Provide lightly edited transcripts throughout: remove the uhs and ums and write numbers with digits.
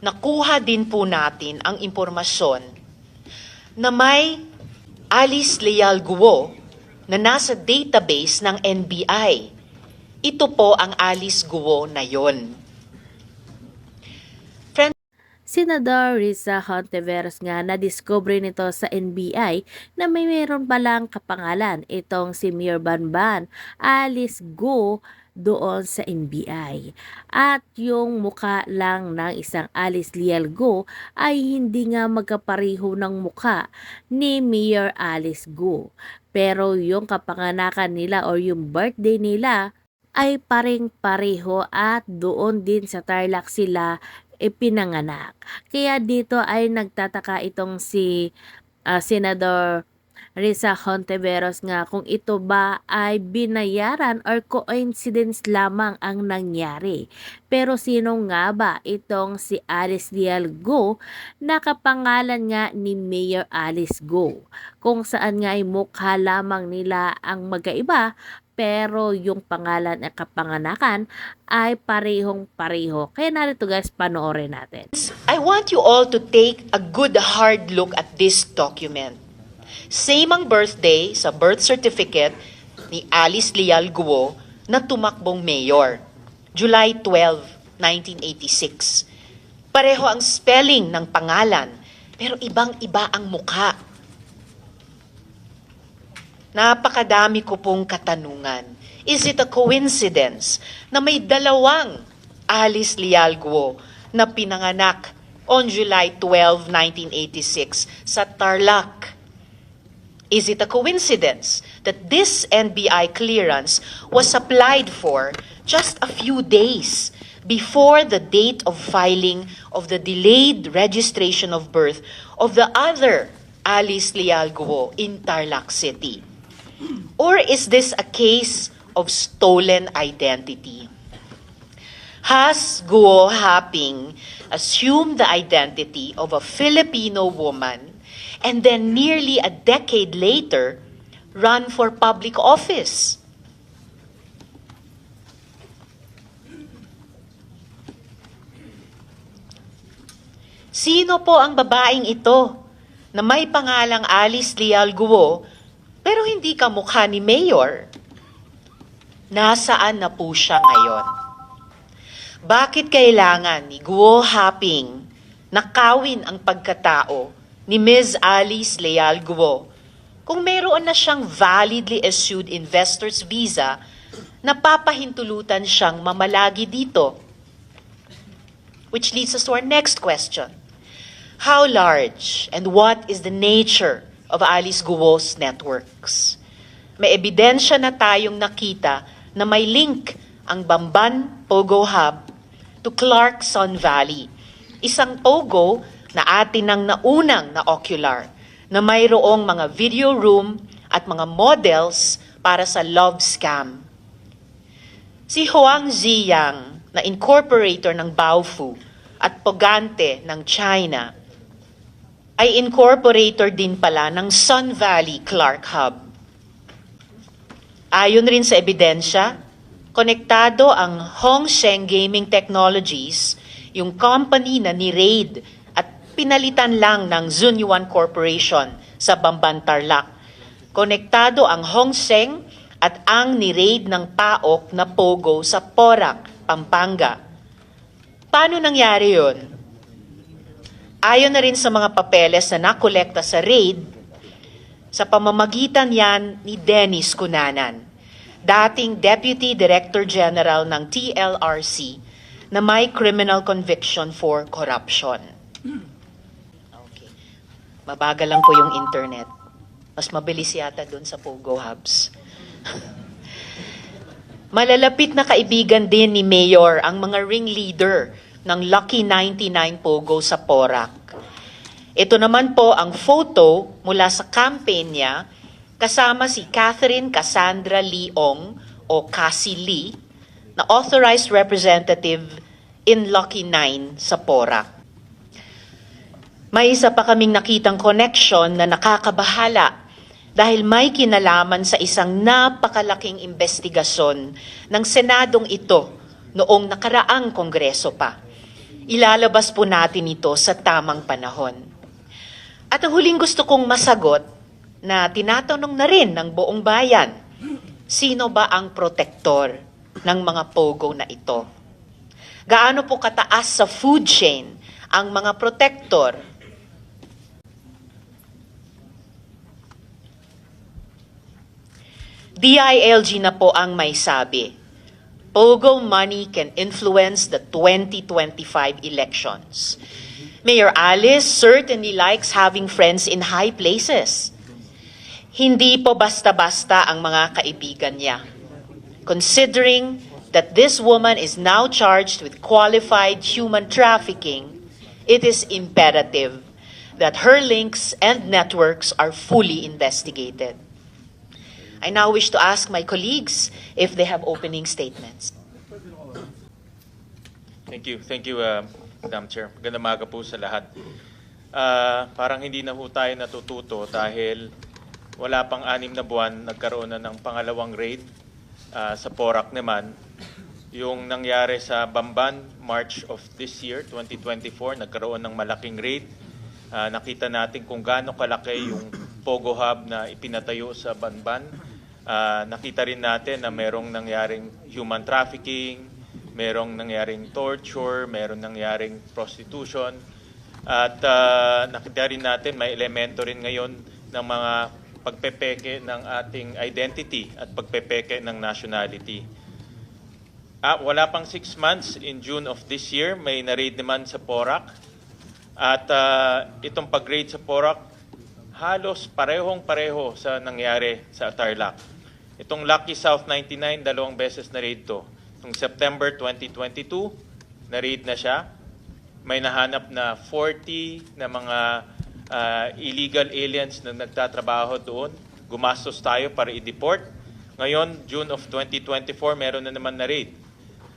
nakuha din po natin ang impormasyon na may Alice Leal Guo na nasa database ng NBI. Ito po ang Alice Guo na yon. Senador Risa Hontiveros nga na-discover nito sa NBI na meron palang kapangalan itong si Mayor Banban Alice Guo doon sa NBI. At yung mukha lang ng isang Alice Leal Guo ay hindi nga magkapareho ng mukha ni Mayor Alice Guo. Pero yung kapanganakan nila or yung birthday nila ay paring-pareho at doon din sa Tarlac sila ipinanganak. Kaya dito ay nagtataka itong si Senador Risa Hontiveros nga kung ito ba ay binayaran or coincidence lamang ang nangyari. Pero sino nga ba itong si Alice Leal Guo na kapangalan nga ni Mayor Alice Guo? Kung saan nga ay mukha lamang nila ang magkaiba pero yung pangalan at kapanganakan ay parehong-pareho. Kaya narito guys, panoorin natin. I want you all to take a good hard look at this document. Same ang birthday sa birth certificate ni Alice Leal Guo na tumakbong mayor. July 12, 1986. Pareho ang spelling ng pangalan, pero ibang-iba ang mukha. Napakadami ko pong katanungan. Is it a coincidence na may dalawang Alice Leal Guo na pinanganak on July 12, 1986 sa Tarlac? Is it a coincidence that this NBI clearance was applied for just a few days before the date of filing of the delayed registration of birth of the other Alice Leal Guo in Tarlac City? Or is this a case of stolen identity? Has Guo Haping assumed the identity of a Filipino woman and then nearly a decade later run for public office? Sino po ang babaeng ito na may pangalang Alice Leal Guo pero hindi kamukha ni Mayor? Nasaan na po siya ngayon? Bakit kailangan ni Guo Haping nakawin ang pagkatao ni Ms. Alice Leal Guo kung mayroon na siyang validly issued investor's visa na papahintulutan siyang mamalagi dito? Which leads us to our next question. How large and what is the nature of Alice Guo's networks? May ebidensya na tayong nakita na may link ang Bamban Pogo Hub to Clarkson Valley, isang pogo na atin ang naunang na ocular na mayroong mga video room at mga models para sa love scam. Si Huang Ziyang na incorporator ng Baofu at Pogante ng China ay incorporator din pala ng Sun Valley Clark Hub. Ayon rin sa ebidensya, konektado ang Hongsheng Gaming Technologies, yung company na ni-raid at pinalitan lang ng Zunyuan Corporation sa Bamban Tarlac. Konektado ang Hongsheng at ang ni-raid ng PAOK na Pogo sa Porac, Pampanga. Paano nangyari yun? Ayon na rin sa mga papeles na nakolekta sa raid, sa pamamagitan yan ni Dennis Cunanan, dating Deputy Director General ng TLRC na may criminal conviction for corruption. Okay. Mabagal lang po yung internet. Mas mabilis yata dun sa Pogo Hubs. Malalapit na kaibigan din ni Mayor ang mga ringleader ng Lucky 99 Pogo sa Porac. Ito naman po ang photo mula sa campaign niya kasama si Catherine Cassandra Leong o Cassie Lee na authorized representative in Lucky 9 sa Porac. May isa pa kaming nakitang connection na nakakabahala dahil may kinalaman sa isang napakalaking investigasyon ng Senadong ito noong nakaraang Kongreso pa. ilalabas po natin ito sa tamang panahon. At ang huling gusto kong masagot na tinatanong na rin ng buong bayan, sino ba ang protektor ng mga pogo na ito? Gaano po kataas sa food chain ang mga protektor? DILG na po ang may sabi. Pogo money can influence the 2025 elections. Mayor Alice certainly likes having friends in high places. Hindi po basta-basta ang mga kaibigan niya. Considering that this woman is now charged with qualified human trafficking, it is imperative that her links and networks are fully investigated. I now wish to ask my colleagues if they have opening statements. Thank you, Madam Chair. Magandang umaga po sa lahat. Parang hindi na ho tayo natututo dahil wala pang 6 na buwan, nagkaroon na ng pangalawang raid sa Porac naman. Yung nangyari sa Bamban, March of this year, 2024, nagkaroon ng malaking raid. Nakita natin kung gaano kalaki yung Pogo Hub na ipinatayo sa Bamban. Nakita rin natin na merong nangyaring human trafficking, merong nangyaring torture, merong nangyaring prostitution. At nakita rin natin may elemento rin ngayon ng mga pagpepeke ng ating identity at pagpepeke ng nationality. Wala pang 6 months, in June of this year, may na-raid naman sa Porac. At itong pag-raid sa Porac, halos parehong-pareho sa nangyari sa Tarlac. Itong Lucky South 99, 2 beses na-raid to. Noong September 2022, na-raid na siya. May nahanap na 40 na mga illegal aliens na nagtatrabaho doon. Gumastos tayo para i-deport. Ngayon, June of 2024, meron na naman na-raid.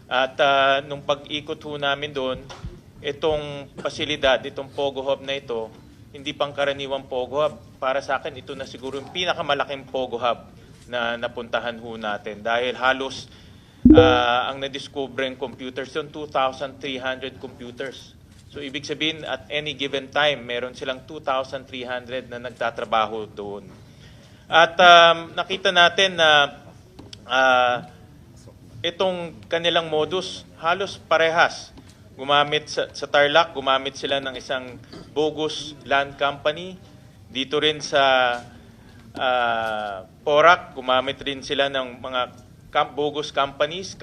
At nung pag-ikot ho namin doon, itong pasilidad, itong Pogo Hub na ito, hindi pangkaraniwang Pogo Hub. Para sa akin, ito na siguro yung pinakamalaking Pogo Hub na napuntahan ho natin. Dahil halos ang na-discover yung computers yung 2,300 computers. So ibig sabihin, at any given time, meron silang 2,300 na nagtatrabaho doon. At nakita natin na itong kanilang modus halos parehas. Gumamit sa Tarlac, gumamit sila ng isang bogus land company. Dito rin sa Porac, gumamit rin sila ng mga bogus companies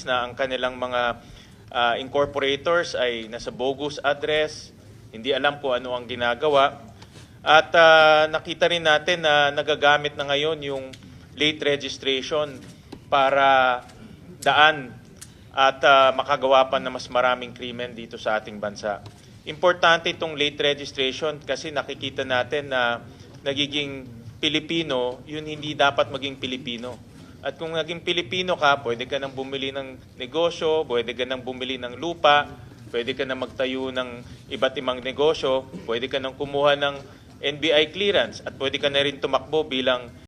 na ang kanilang mga incorporators ay nasa bogus address, hindi alam kung ano ang ginagawa. At nakita rin natin na nagagamit na ngayon yung late registration para daan at makagawa pa na mas maraming krimen dito sa ating bansa. Importante itong late registration kasi nakikita natin na nagiging Pilipino, yun hindi dapat maging Pilipino. At kung naging Pilipino ka, pwede ka nang bumili ng negosyo, pwede ka nang bumili ng lupa, pwede ka nang magtayo ng iba't ibang negosyo, pwede ka nang kumuha ng NBI clearance at pwede ka na rin tumakbo bilang